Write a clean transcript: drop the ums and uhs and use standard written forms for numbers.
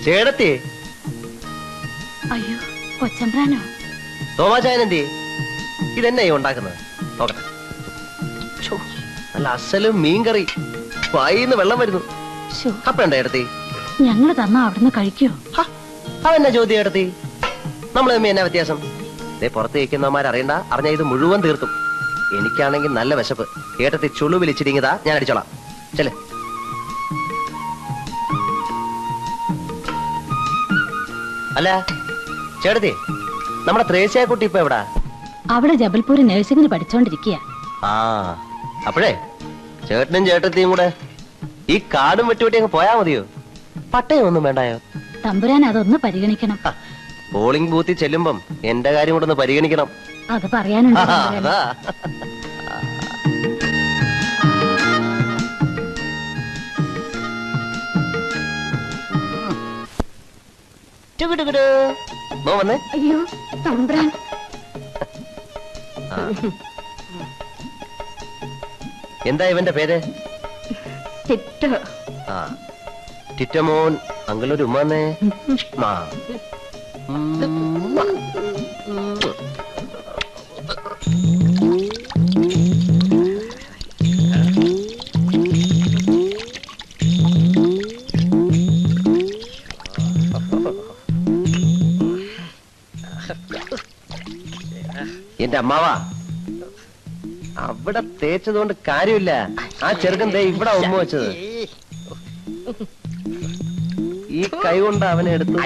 ചേടത്തി അയ്യോ കൊച്ചമ്പ്രാനോ? തോമാചായനെന്തി ഇതെന്നെ ഉണ്ടാക്കുന്നത് നോക്കട്ടെ. നല്ല അസലും മീൻകറി, വായിന്ന് വെള്ളം വരുന്നു. അപ്പണ്ട ഏടത്തി ഞങ്ങള് തന്നാ അവിടുന്ന് കഴിക്കോ? അതെന്നാ ചോദ്യം ഏടത്തി? നമ്മൾ തമ്മി എന്നാ വ്യത്യാസം? ഇതേ പുറത്ത് വയ്ക്കുന്നവന്മാരറിയണ്ട, അറിഞ്ഞ ഇത് മുഴുവൻ തീർത്തും. എനിക്കാണെങ്കിൽ നല്ല വിശപ്പ്. ഏട്ടത്തി ചുളു വിളിച്ചിരിങ്ങതാ, ഞാൻ അടിച്ചോളാം. ചെല്ലേ. അല്ല ചേട്ടത്തി, നമ്മുടെ ത്രേസ്യാക്കുട്ടി ഇപ്പൊ എവിടാ? അവിടെ ജബൽപൂർ നഴ്സിംഗിന് പഠിച്ചോണ്ടിരിക്കുക. ആ അപ്പോഴേ ചേട്ടനും ചേട്ടത്തിയും കൂടെ ഈ കാടും വെട്ടുവെട്ടി അങ്ങ് പോയാ മതിയോ? പട്ടയം ഒന്നും വേണ്ടായോ? തമ്പുരാൻ അതൊന്ന് പരിഗണിക്കണം. പോളിംഗ് ബൂത്തിൽ ചെല്ലുമ്പം എന്റെ കാര്യം കൂടെ ഒന്ന് പരിഗണിക്കണം. അത് പറയാനുണ്ട്. വന്നേ. അയ്യോ തമ്പുരാൻ. എന്താ ഇവന്റെ പേര്? ആ ടിറ്റമോൻ. അങ്കിളൊരു ഉമ്മാന്നേ. എന്റെ അമ്മാവാ, അവിടെ തേച്ചതുകൊണ്ട് കാര്യമില്ല. ആ ചെറുക്കൻ ദേ ഇവിടെ ഉമ്മ വെച്ചത്. ഈ കൈ കൊണ്ട് അവനെ എടുത്തു.